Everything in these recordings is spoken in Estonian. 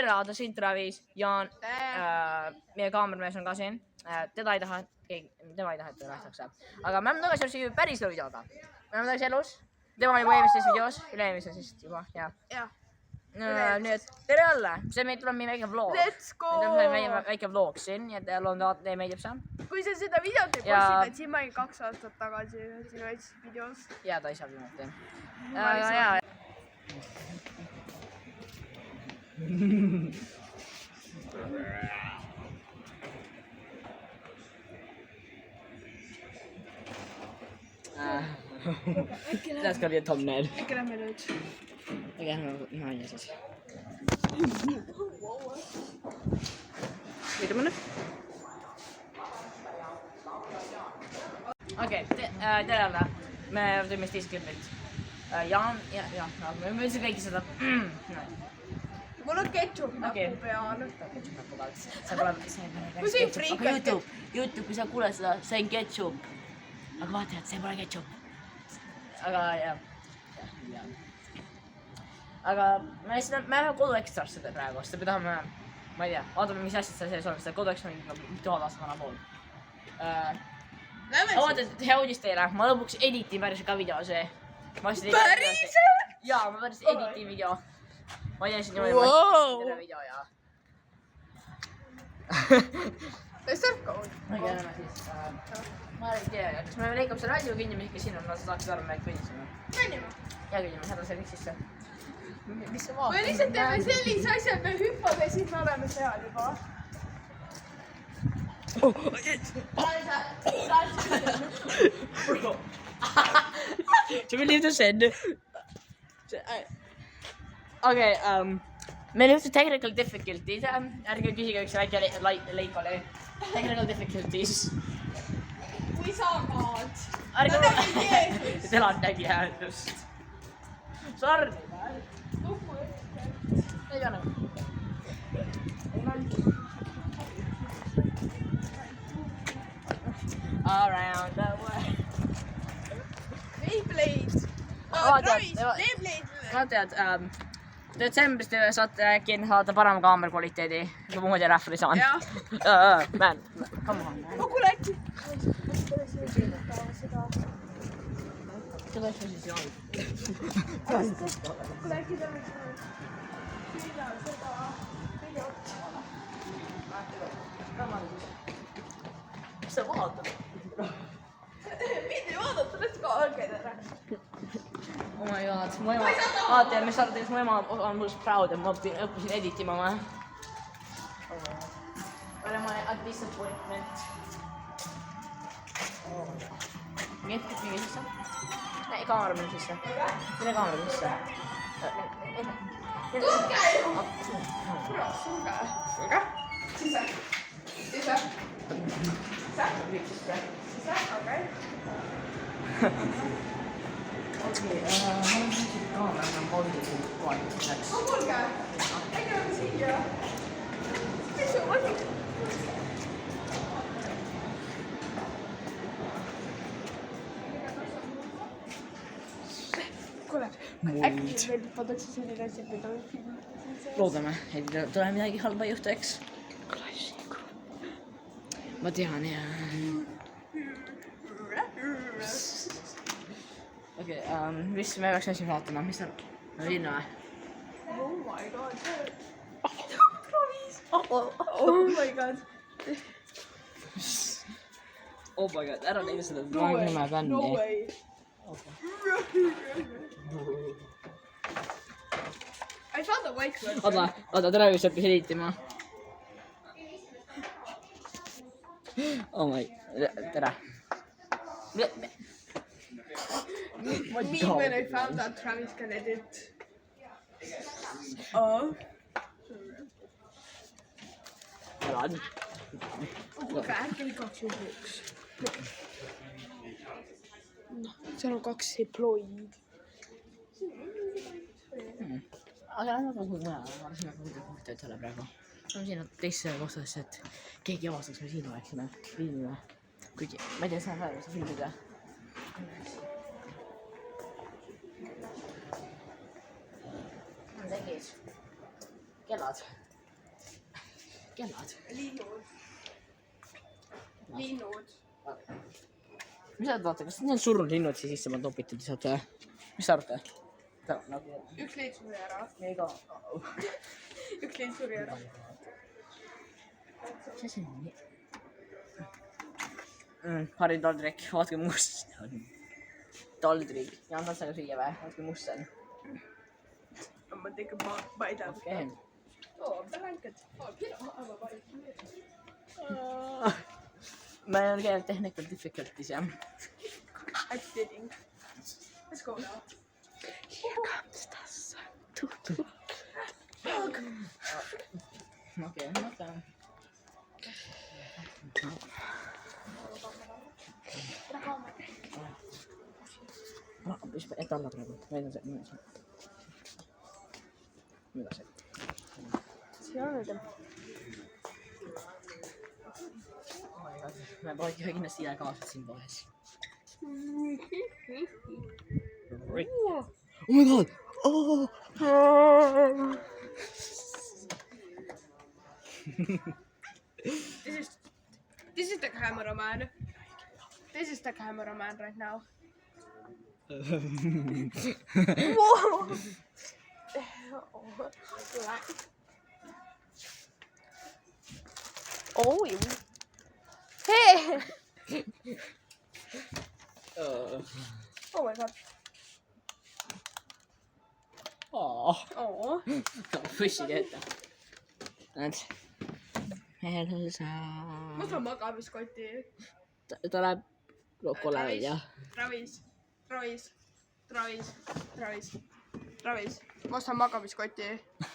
tere, ta siin Travis, Jaan, meie kaameramees on ka siin. Tema ei taha, et ta nähtakse. Aga me oleme tagasi päris videoga. Me oleme tagasi elus. Tema oli juba eelmises videos, üle-eelmises siis juba, jah. Nii et tere jälle, see meil tuleb meie väike vlog. Let's go! Meil tuleb meie väike vlog siin, nii et loodame, teie meeldib see. Kui sa seda videot ei postita, siis ma olin 2 aastat tagasi sinu väikses videos. Ja ta ei saa viimati. That's gonna be a thumbnail. Äkki lähme nüüd. Äkki lähme naine siis. Võidame nüüd? Okei, tere jälle. Me teeme teist klipit. Jaan, me võiksime kõiki seda. Mul on ketšup näpu peal. Ketšup näpu peal. See pole, Kui see friik on YouTube, kui sa kuuled seda, see on ketšup. Aga vaata, et see pole ketšup. Aga jah. Aga me läheme kodu ekstrasse praegu, sest me tahame, ma ei tea, vaatame, mis asjad seal sees on, sest kodu ekstra on 1000 aastat vana pool. Vaata, et hea uudis teile, ma lõpuks editin päriselt ka video see. Päriselt? Jaa, ma päriselt editin video. Ma ei tea siin niimoodi, ma editin terve video ja... See on kaud. Ma ei tea, kas me leikab selle radio kinni, mis ikka siin on, ma saaksid aru, me kõnnisime. Kõnnime? Ja kõnnime, häda see kõik sisse. Mis sa vaatad? Me lihtsalt teeme sellise asja, et me hüppame ja siis me oleme seal juba. Should we leave this in? Okay, meil juhtus technical difficulties, ärge küsige üks väike leik oli. Technical difficulties. Kui sa kaad. Ärge Tela nägi hääldust. Sorry. Ei ole. Around the world. Beyblade. Travis, Beyblade. Ma tead, detsembris te saate äkki saada parema kaamera kvaliteedi, kui muud ja rähvri saan. Jah. Man, come on. Kuule äkki. Seda äkki siis joon. Kuule äkki teeme seda videot. Mis sa vaatad? Mitte vaadata, let's go, okei tere. Oh my god, mu ema, vaata ja mis sa arvad, et mu ema on mul proud ja ma õppisin editima või? Olen ma a disappointment. Mingi sisse? Ei, kaamera minu sisse. Mine kaamera sisse. Tulge ju! Sulge. Sulge. Sisse. Sisse. Sisse. Okei. Okei, ma olen siin kaamera enam hoidnud koalitamiseks. Kuulge, äkki oleme siia. Mis sul on? Kuule, äkki veel pandakse selline asi, et me tohime filmida. Loodame, et ei tule midagi halba juhtu, eks? Klassiku. Ma tean, jah. Okei, mis me peaks siin vaatama, mis on linna või? Oh my god. Oh my god. Oh my god, ära teile seda nime bändi. No way. I found the white one. Oota, tere, mis õppis editima. Oh my, tere. Me when I found out Travis can edit. Oh. Elad. Kuulge, äkki oli 2 juhuks. Seal on 2 deploy'd. Aga lähme kogu mujal, ma arvasin, et ma kuhtaid selle praegu. Ma siin teisse kohtasse, et keegi avastaks, me siin oleksime, filmime. Kuigi, ma ei tea, saan praegu seda filmida. On tegis. Kellad. kellad. Linnud. Mis sa vaata, kas need on surnud linnud siia sisse ma topitud lihtsalt või? Mis sa arvate? Üks lind suri ära. Ega... Üks lind suri ära. Mis asi on nii? Harri taldrik, vaatke must on. Taldrik. Ja annad seda süüa või? Vaatke must on. Ma tegin ma ei tea. Okei. Blanket. Ma ei ole käinud technical difficulties jah. I'm kidding. Let's go now. Here comes the sun. Okei, mõtle. Et alla praegu, meil on see. Mida see? See on nüüd. Me pole kindlasti illegaalselt siin poes. Oh my god! Oh! This is the cameraman. This is the cameraman right now. Whoa! Oh, you. Hey! Oh my god. Oh! Oh. Püssid ette. Näed. Elsa. Ma saan magamiskoti. Ta läheb kolle välja. Travis. Ma saan magamiskoti.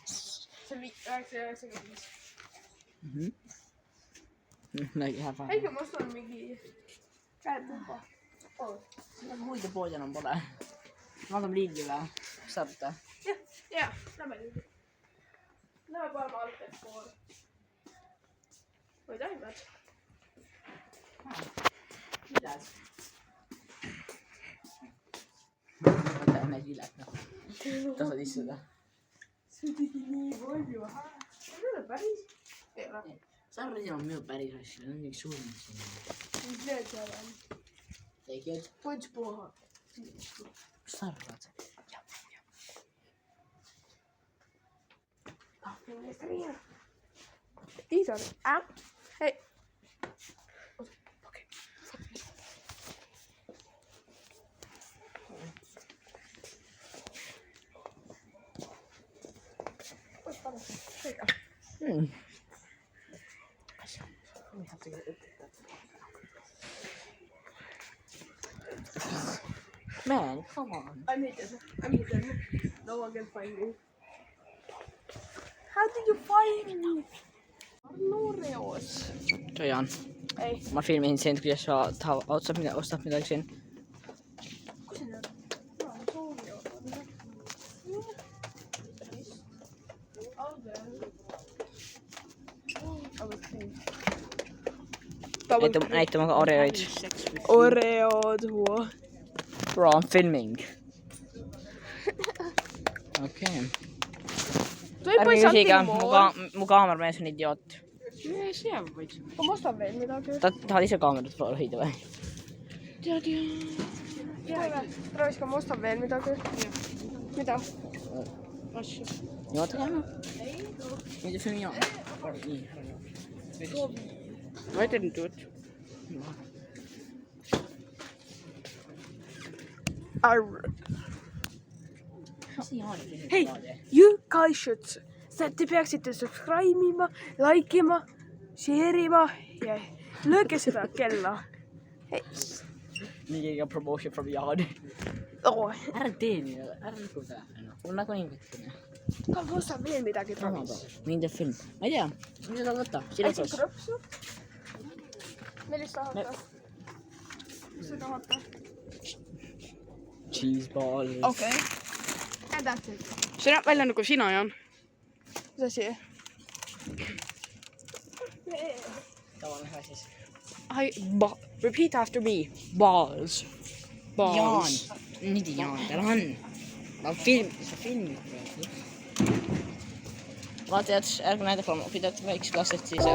See on 995. Nägi hea päev. Äkki ma ostan mingi käepumba. Nagu huidepoodi enam pole. Vaatame Lidli või? Mis sa arvate? Jah, lähme Lidli. Lähme paneme Alpes poole. Või taimed. Viled. Võtame need viled. Tasad istuda. See tegi nii palju. See on päris. Ei ole. Sa arvad, et on minu päris asju, need on mingi suurimad. Mis need seal on? Tegid? Punšpuha. Mis sa arvad? These are Hey. Okay. We have to get it. Man, come on. I'm hidden. No one can find me. How did you find me? Oreos. Jojan, Ei. ma filmin sind, kuidas sa ostad midagi siin. Kus need on? Oreos. Näitame ka Oreoid. Oreod. Bro, I'm filming. Okei. Ärge küsige, mu kaameramees on idioot. Ma ostan veel midagi. Tahad ise kaamerat hoida või? Travis, ma ostan veel midagi. Mida? Asju. You want to camera? Need to film you on. I didn't do it. Hey, you guys should. Te peaksite subscribe ima, like ima, share ima ja lööge seda kella. Hey. Nii keegi on promotion from yard. Oh. Ära tee nii, ära rikku telefoni. Mul nagu nii võtsin. Ma ostan veel midagi, Travis. Mind teeb film. Ma ei tea, mis sa võtta? Siletus. Millist tahate? Mis sa tahate? Cheese balls. Okay. And that's it. See näeb välja nagu sina, Jan. Mis asi? Tavaline hea siis. Repeat after me. Balls. Jaan. Nüüd Jaan, tal on. Ma filmin. Sa filmid praegu. vaatajad, ärge näidake oma videot väikse klasset, siis